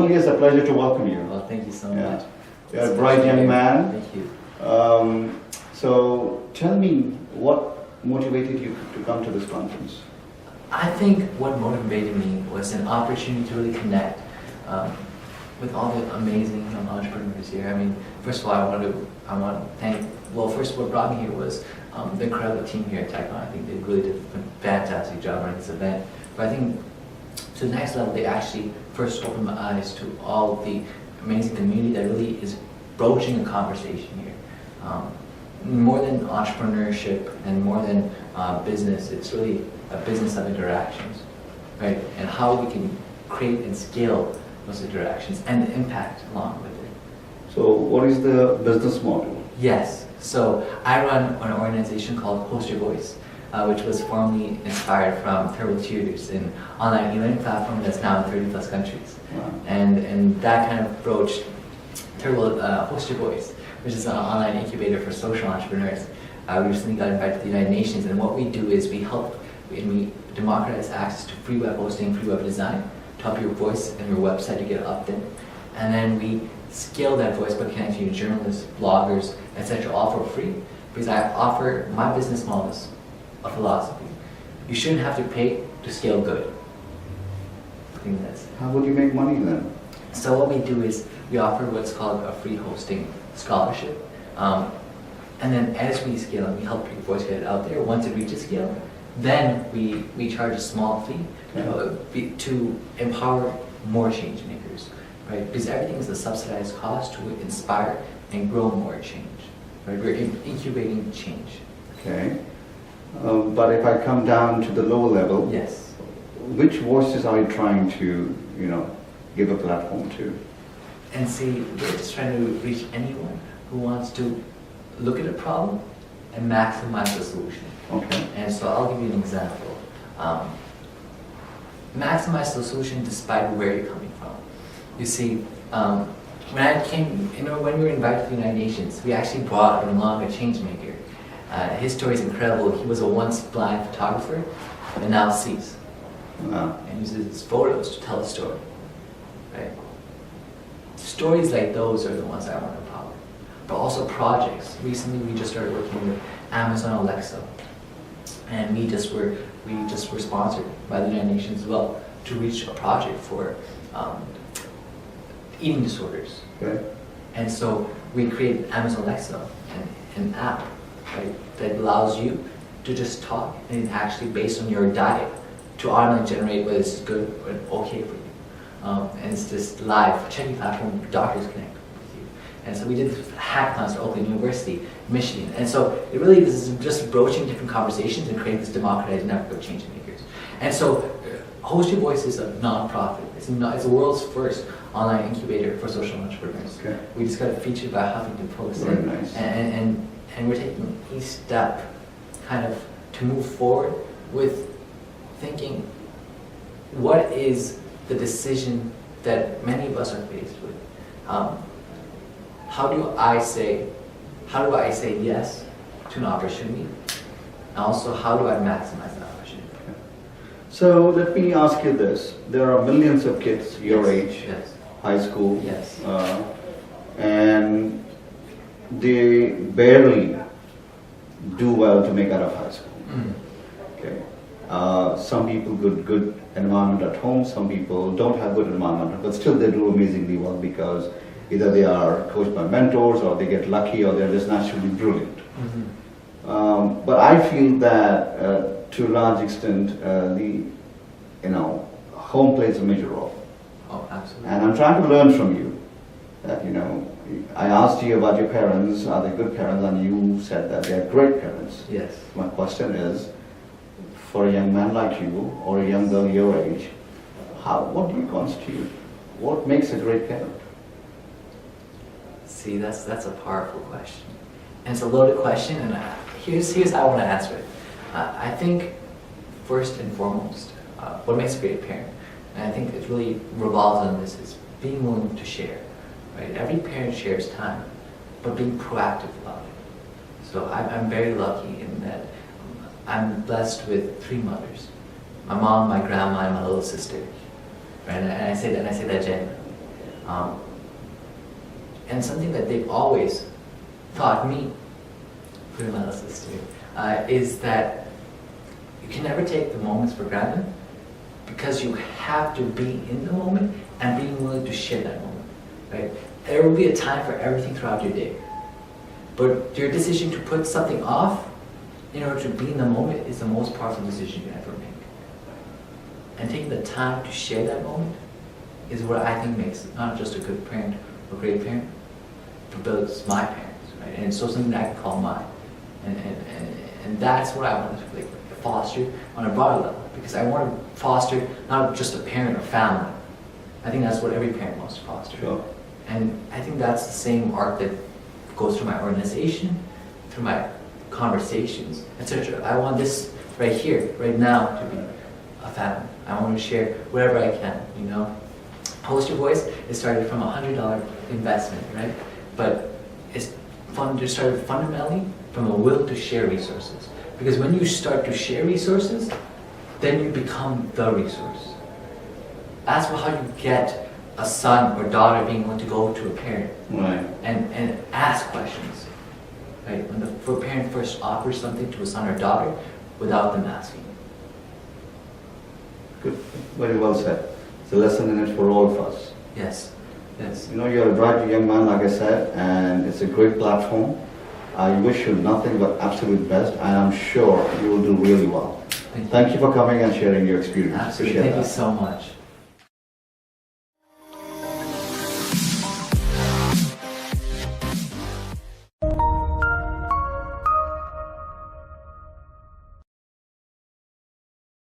Amulya, it's a pleasure to welcome you. Well, thank you so much. You're a bright young man. Thank you. So tell me, what motivated you to come to this conference? I think what motivated me was an opportunity to really connect with all the amazing young entrepreneurs here. I mean, first of all, I want to thank. Well, first, what brought me here was the incredible team here at TiECon. I think they really did a fantastic job running this event. But I think to the next level, they actually first opened my eyes to all the amazing community that really is broaching a conversation here. More than entrepreneurship and more than business, it's really a business of interactions, right? And how we can create and scale those interactions and the impact along with it. So what is the business model? Yes, so I run an organization called Host Your Voice, which was formerly inspired from Turbo Tutors, an online e-learning platform that's now in 30 plus countries. Wow. And that kind of broached Turbo Host Your Voice, which is an online incubator for social entrepreneurs. We recently got invited to the United Nations, and what we do is we help and we democratize access to free web hosting, free web design, to help your voice and your website to get up there. And then we scale that voice by connecting you to journalists, bloggers, etc., all for free, because I offer my business model is a philosophy. You shouldn't have to pay to scale good. I think that's. How would you make money then? So what we do is we offer what's called a free hosting scholarship. And then as we scale and we help your voice get it out there, once it reaches scale, then we charge a small fee to empower more change makers, right? Because everything is a subsidized cost to inspire and grow more change, right? We're incubating change. Okay. But if I come down to the lower level, Yes. which voices are you trying to, give a platform to? And see, we're just trying to reach anyone who wants to look at a problem and maximize the solution. Okay. And so I'll give you an example. Maximize the solution despite where you're coming from. You see, when I came, when we were invited to the United Nations, we actually brought along a change maker. His story is incredible. He was a once blind photographer and now sees. Wow. And uses his photos to tell a story. Right? Stories like those are the ones I want to empower. But also projects. Recently we just started working with Amazon Alexa. And we just were sponsored by the United Nations as well to reach a project for eating disorders. Okay. And so we created Amazon Alexa, an app, right, that allows you to just talk and actually based on your diet to automatically generate whether it's good or okay for you. And it's this live checking platform doctors connect with you. And so we did hackathons at Oakland University, Michigan. And so it really is just broaching different conversations and creating this democratized network of change makers. And so Host Your Voice is a nonprofit. It's the world's first online incubator for social entrepreneurs. Okay. We just got it featured by Huffington Post. Very nice. And we're taking each step kind of to move forward with thinking, what is the decision that many of us are faced with? How do I say yes to an opportunity? And also, how do I maximize that opportunity? Okay. So let me ask you this. There are millions of kids your age, Yes. high school, Yes. and they barely do well to make out of high school. Mm. Okay. Some people good environment at home, some people don't have good environment, but still they do amazingly well because either they are coached by mentors or they get lucky or they're just naturally brilliant. Mm-hmm. But I feel that to a large extent home plays a major role. Oh, absolutely. And I'm trying to learn from you that, I asked you about your parents, are they good parents? And you said that they're great parents. Yes. My question is, for a young man like you or a young girl your age, what do you constitute? What makes a great parent? See, that's a powerful question. And it's a loaded question, and here's how I want to answer it. I think, first and foremost, what makes a great parent, and I think it really revolves on this, is being willing to share. Right? Every parent shares time, but being proactive about it. So I'm very lucky in that I'm blessed with 3 mothers. My mom, my grandma, and my little sister. Right? And I say that genuinely. And something that they've always taught me, through my little sister, is that you can never take the moments for granted, because you have to be in the moment and being willing to share that moment, right? There will be a time for everything throughout your day, but your decision to put something off in order to be in the moment is the most powerful decision you can ever make. And taking the time to share that moment is what I think makes not just a good parent or great parent, but builds my parents, right? And so something that I can call mine. And that's what I want to like foster on a broader level, because I want to foster not just a parent or family. I think that's what every parent wants to foster. Sure. And I think that's the same arc that goes through my organization, through my conversations, etc. I want this right here, right now, to be a family. I want to share whatever I can, you know. Host Your Voice, it started from a $100 investment, right? But it started fundamentally from a will to share resources. Because when you start to share resources, then you become the resource. That's how you get a son or daughter being able to go to a parent, Right. and ask questions. Right? When the parent first offers something to a son or daughter without them asking. Good. Very well said. It's a lesson in it for all of us. Yes. Yes. You know, you're a bright young man, like I said, and it's a great platform. I wish you nothing but absolute best, and I'm sure you will do really well. Thank you. Thank you for coming and sharing your experience. Absolutely. Appreciate Thank you that. so much.